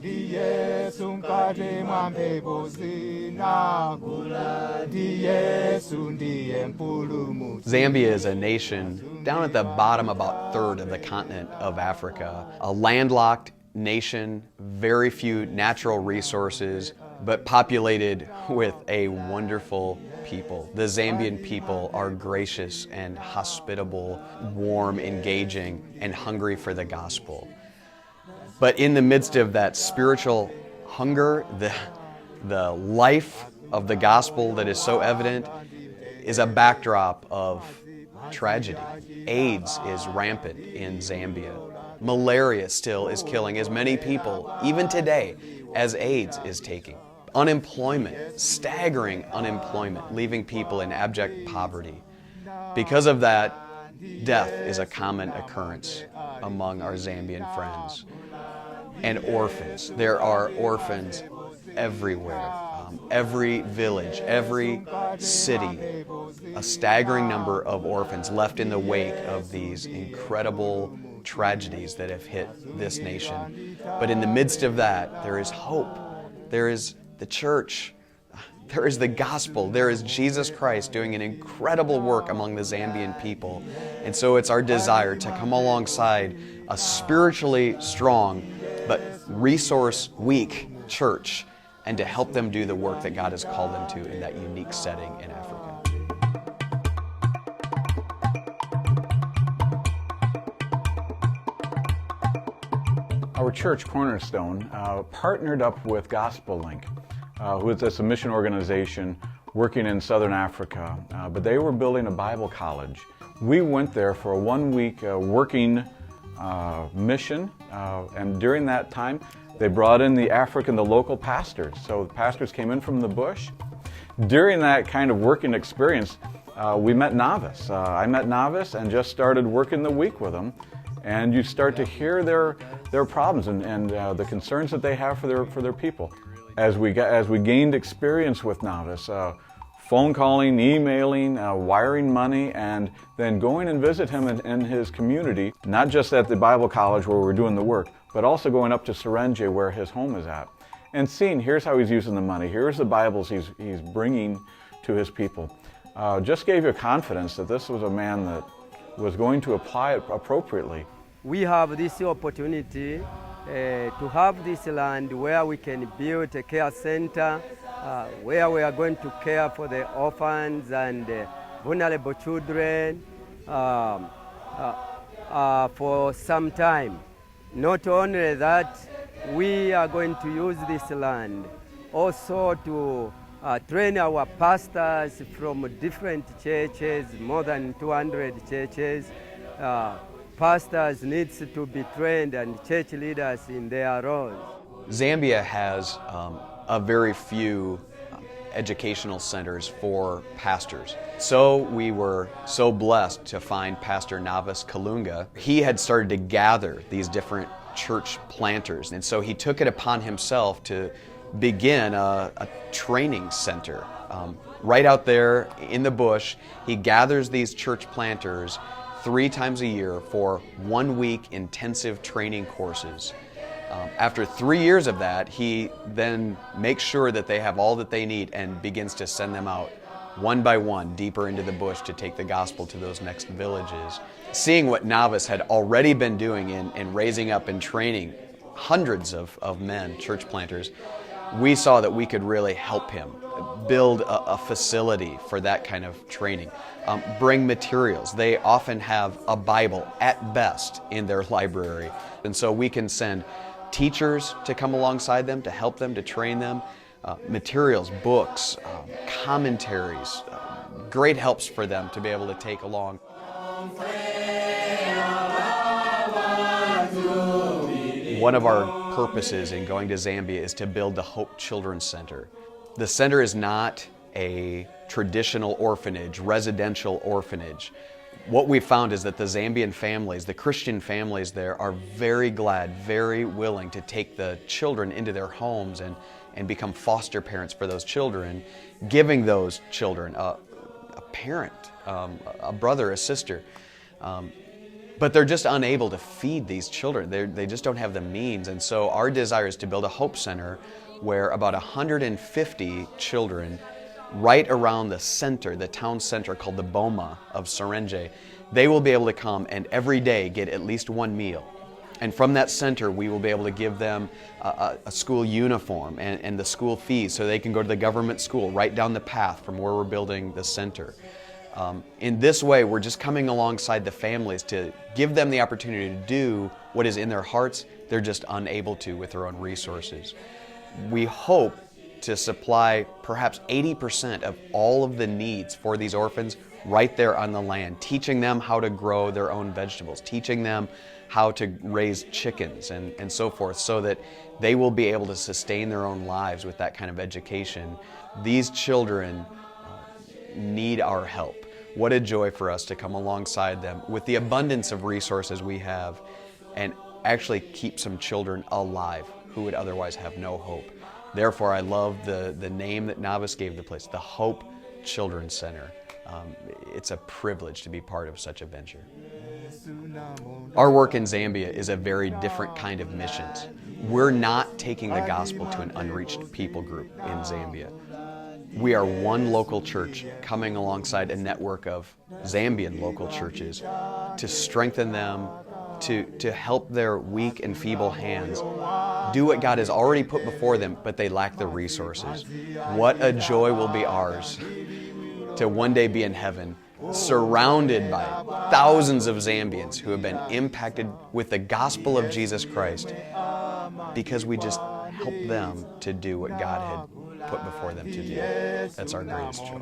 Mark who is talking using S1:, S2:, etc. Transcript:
S1: Zambia is a nation down at the bottom, about third of the continent of Africa. A landlocked nation, very few natural resources, but populated with a wonderful people. The Zambian people are gracious and hospitable, warm, engaging, and hungry for the gospel. But in the midst of that spiritual hunger, the life of the gospel that is so evident is a backdrop of tragedy. AIDS is rampant in Zambia. Malaria still is killing as many people, even today, as AIDS is taking. Unemployment, staggering unemployment, leaving people in abject poverty. Because of that, death is a common occurrence among our Zambian friends. And orphans. There are orphans everywhere. Every village, every city, a staggering number of orphans left in the wake of these incredible tragedies that have hit this nation. But in the midst of that, there is hope. There is the church. There is the gospel. There is Jesus Christ doing an incredible work among the Zambian people. And so it's our desire to come alongside a spiritually strong but resource-weak church and to help them do the work that God has called them to in that unique setting in Africa.
S2: Our church, Cornerstone, partnered up with Gospel Link, who is a mission organization working in Southern Africa, but they were building a Bible college. We went there for a one-week working mission, and during that time, they brought in the local pastors. So the pastors came in from the bush. During that kind of working experience, we met Navice. I met Navice and just started working the week with them. And you start to hear their problems and the concerns that they have for their people. As we gained experience with Navice, phone calling, emailing, wiring money, and then going and visit him in his community, not just at the Bible college where we're doing the work, but also going up to Serenje where his home is at, and seeing here's how he's using the money, here's the Bibles he's bringing to his people. Just gave you confidence that this was a man that was going to apply it appropriately.
S3: We have this opportunity to have this land where we can build a care center, where we are going to care for the orphans and vulnerable children for some time. Not only that, we are going to use this land also to train our pastors from different churches, more than 200 churches. Pastors need to be trained and church leaders in their roles.
S1: Zambia has a very few educational centers for pastors. So we were so blessed to find Pastor Navice Kalunga. He had started to gather these different church planters, and so he took it upon himself to begin a training center. Right out there in the bush, he gathers these church planters 3 times a year for 1 week intensive training courses. After 3 years of that, he then makes sure that they have all that they need and begins to send them out one by one deeper into the bush to take the gospel to those next villages. Seeing what Navice had already been doing in raising up and training hundreds of men, church planters, we saw that we could really help him build a facility for that kind of training. Bring materials. They often have a Bible at best in their library. And so we can send teachers to come alongside them, to help them, to train them, materials, books, commentaries, great helps for them to be able to take along. One of our purposes in going to Zambia is to build the Hope Children's Center. The center is not a traditional orphanage, residential orphanage. What we've found is that the Zambian families, the Christian families there, are very glad, very willing to take the children into their homes and become foster parents for those children, giving those children a parent, a brother, a sister. but they're just unable to feed these children. They just don't have the means. And so our desire is to build a Hope Center where about 150 children right around the center, the town center called the Boma of Serenje, they will be able to come and every day get at least one meal. And from that center, we will be able to give them a school uniform and the school fees so they can go to the government school right down the path from where we're building the center. In this way, we're just coming alongside the families to give them the opportunity to do what is in their hearts. They're just unable to with their own resources. We hope to supply perhaps 80% of all of the needs for these orphans right there on the land, teaching them how to grow their own vegetables, teaching them how to raise chickens and so forth, so that they will be able to sustain their own lives with that kind of education. These children need our help. What a joy for us to come alongside them with the abundance of resources we have and actually keep some children alive who would otherwise have no hope. Therefore, I love the name that Navice gave the place, the Hope Children's Center. It's a privilege to be part of such a venture. Our work in Zambia is a very different kind of missions. We're not taking the gospel to an unreached people group in Zambia. We are one local church coming alongside a network of Zambian local churches to strengthen them, to help their weak and feeble hands do what God has already put before them, but they lack the resources. What a joy will be ours to one day be in heaven, surrounded by thousands of Zambians who have been impacted with the gospel of Jesus Christ because we just helped them to do what God had put before them to do. That's our greatest joy.